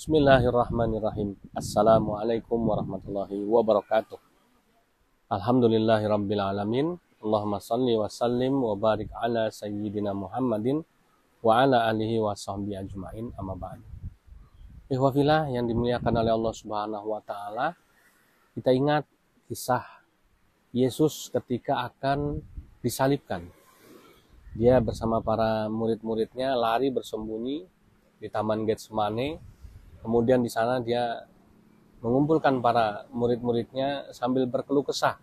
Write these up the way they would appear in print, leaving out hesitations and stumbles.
Bismillahirrahmanirrahim. Assalamualaikum warahmatullahi wabarakatuh. Alhamdulillahirabbil alamin. Allahumma shalli wa sallim wa barik ala sayyidina Muhammadin wa ala alihi wa sahbihi ajmain, amma ba'd. Ikhwafillah yang dimuliakan oleh Allah Subhanahu wa taala, kita ingat kisah Yesus ketika akan disalibkan. Dia bersama para murid-muridnya lari bersembunyi di Taman Getsemane. Kemudian di sana dia mengumpulkan para murid-muridnya sambil berkeluh kesah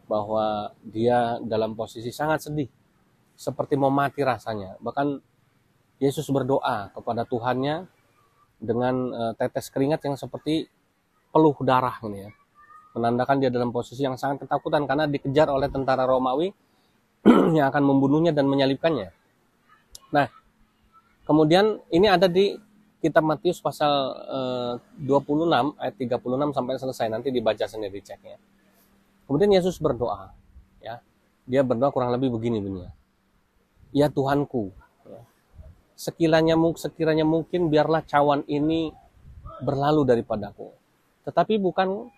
bahwa dia dalam posisi sangat sedih, seperti mau mati rasanya. Bahkan Yesus berdoa kepada Tuhannya dengan tetes keringat yang seperti peluh darah ini ya. Menandakan dia dalam posisi yang sangat ketakutan karena dikejar oleh tentara Romawi yang akan membunuhnya dan menyalibkannya. Nah, kemudian ini ada di Kitab Matius pasal 26 ayat 36 sampai selesai, nanti dibaca sendiri ceknya. Kemudian Yesus berdoa, ya. Dia berdoa kurang lebih begini bunyinya. Ya Tuhanku, ya. Sekiranya mungkin biarlah cawan ini berlalu daripadaku. Tetapi bukan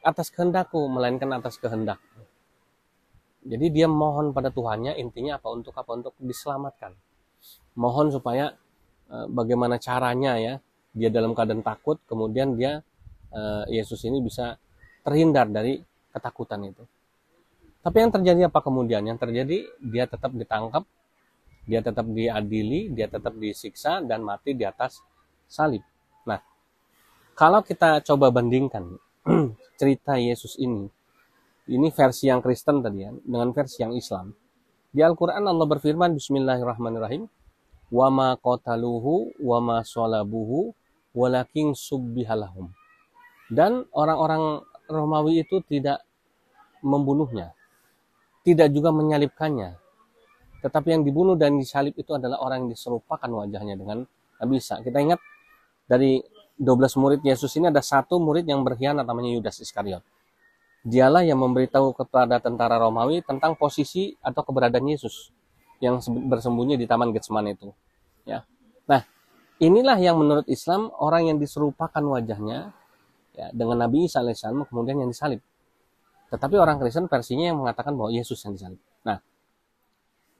atas kehendakku, melainkan atas kehendak. Jadi dia mohon pada Tuhannya, intinya apa? Untuk diselamatkan. Mohon supaya bagaimana caranya ya, dia dalam keadaan takut, kemudian dia Yesus ini bisa terhindar dari ketakutan itu. Tapi yang terjadi apa kemudian? Yang terjadi dia tetap ditangkap, dia tetap diadili, dia tetap disiksa dan mati di atas salib. Nah, kalau kita coba bandingkan cerita Yesus ini versi yang Kristen tadi ya, dengan versi yang Islam. Di Al-Quran Allah berfirman, Bismillahirrahmanirrahim, wa ma qataluhu wa ma shalabuhu walakin subbihalahum. Dan orang-orang Romawi itu tidak membunuhnya, tidak juga menyalibkannya, tetapi yang dibunuh dan disalib itu adalah orang yang diserupakan wajahnya dengan Nabi Isa. Kita ingat dari 12 murid Yesus ini ada satu murid yang berkhianat, namanya Yudas Iskariot. Dialah yang memberitahu kepada tentara Romawi tentang posisi atau keberadaan Yesus yang bersembunyi di Taman Getsemane itu, ya. Nah, inilah yang menurut Islam orang yang diserupakan wajahnya ya dengan Nabi Isa alaihissalam kemudian yang disalib. Tetapi orang Kristen versinya yang mengatakan bahwa Yesus yang disalib. Nah,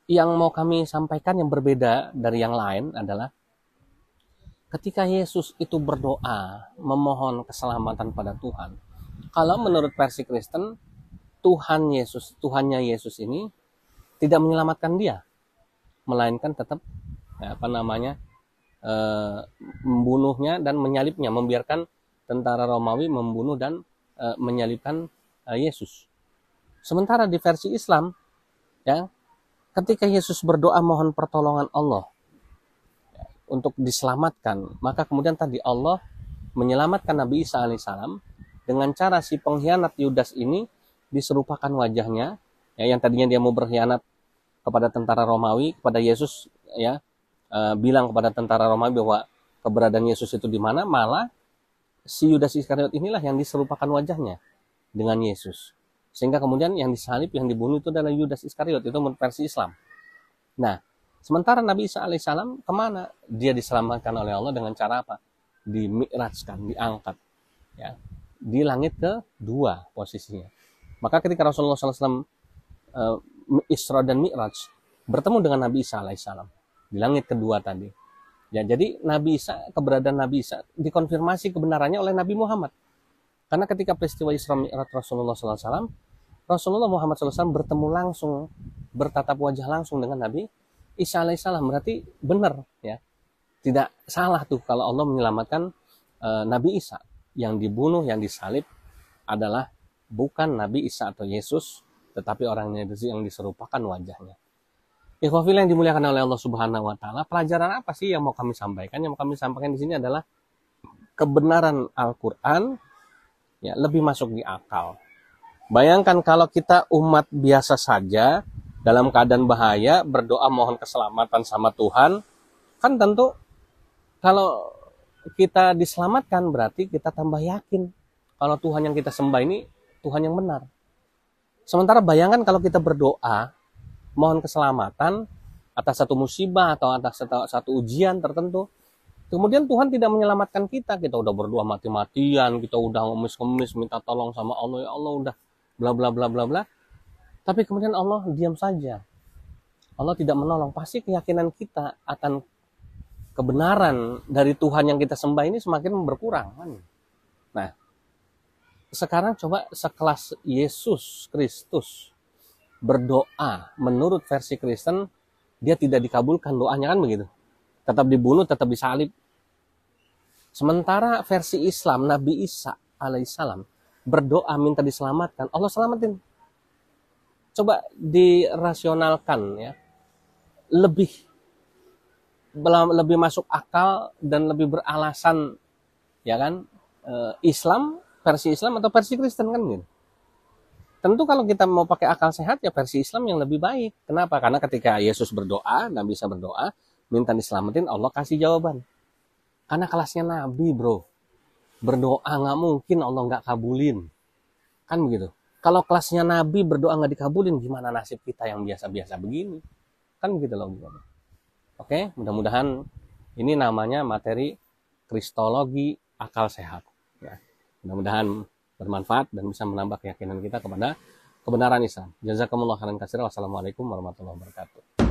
yang mau kami sampaikan yang berbeda dari yang lain adalah ketika Yesus itu berdoa memohon keselamatan pada Tuhan. Kalau menurut versi Kristen, Tuhannya Yesus ini tidak menyelamatkan dia, melainkan tetap membunuhnya dan menyalibnya, membiarkan tentara Romawi membunuh dan menyalibkan Yesus. Sementara di versi Islam, ya, ketika Yesus berdoa mohon pertolongan Allah ya, untuk diselamatkan, maka kemudian tadi Allah menyelamatkan Nabi Isa alaihissalam dengan cara si pengkhianat Yudas ini diserupakan wajahnya. Ya, yang tadinya dia mau berkhianat kepada tentara Romawi, kepada Yesus, ya, bilang kepada tentara Romawi bahwa keberadaan Yesus itu di mana, malah si Yudas Iskariot inilah yang diserupakan wajahnya dengan Yesus. Sehingga kemudian yang disalib, yang dibunuh itu adalah Yudas Iskariot, itu menurut versi Islam. Nah, sementara Nabi Isa alaihissalam kemana? Dia diselamatkan oleh Allah dengan cara apa? Dimi'rajkan, diangkat, ya, di langit kedua posisinya. Maka ketika Rasulullah SAW Isra dan Mi'raj bertemu dengan Nabi Isa alaihissalam di langit kedua tadi. Ya, jadi keberadaan Nabi Isa dikonfirmasi kebenarannya oleh Nabi Muhammad. Karena ketika peristiwa Isra Mi'raj Rasulullah SAW, Rasulullah Muhammad SAW bertemu langsung, bertatap wajah langsung dengan Nabi Isa alaihissalam. Berarti benar ya. Tidak salah tuh kalau Allah menyelamatkan Nabi Isa. Yang dibunuh, yang disalib adalah bukan Nabi Isa atau Yesus, tetapi orang yang diserupakan wajahnya. Ikhwafillah yang dimuliakan oleh Allah Subhanahu wa taala, pelajaran apa sih yang mau kami sampaikan? Yang mau kami sampaikan di sini adalah kebenaran Al-Qur'an ya, lebih masuk di akal. Bayangkan kalau kita umat biasa saja dalam keadaan bahaya berdoa mohon keselamatan sama Tuhan, kan tentu kalau kita diselamatkan berarti kita tambah yakin kalau Tuhan yang kita sembah ini Tuhan yang benar. Sementara bayangkan kalau kita berdoa mohon keselamatan atas satu musibah atau atas satu ujian tertentu, Kemudian Tuhan tidak menyelamatkan kita. Kita udah berdoa mati-matian, kita udah ngemis-ngemis minta tolong sama Allah, ya Allah udah bla bla bla bla bla. Tapi kemudian Allah diam saja. Allah tidak menolong. Pasti keyakinan kita akan kebenaran dari Tuhan yang kita sembah ini semakin berkurang kan. Nah, sekarang coba sekelas Yesus Kristus berdoa menurut versi Kristen, dia tidak dikabulkan doanya kan begitu. Tetap dibunuh, tetap disalib. Sementara versi Islam, Nabi Isa alaihissalam berdoa minta diselamatkan, Allah selamatin. Coba dirasionalkan ya. Lebih masuk akal dan lebih beralasan ya kan, Islam, versi Islam atau versi Kristen kan gitu. Tentu kalau kita mau pakai akal sehat ya versi Islam yang lebih baik. Kenapa? Karena ketika Yesus berdoa, Nabi Isa berdoa minta diselamatin, Allah kasih jawaban. Karena kelasnya Nabi bro, berdoa nggak mungkin Allah nggak kabulin, kan begitu. Kalau kelasnya Nabi berdoa nggak dikabulin, gimana nasib kita yang biasa-biasa begini, kan begitu loh. Oke, mudah-mudahan ini namanya materi kristologi akal sehat. Ya, mudah-mudahan bermanfaat dan bisa menambah keyakinan kita kepada kebenaran Islam. Jazakumullah khairan katsiran. Wassalamualaikum warahmatullahi wabarakatuh.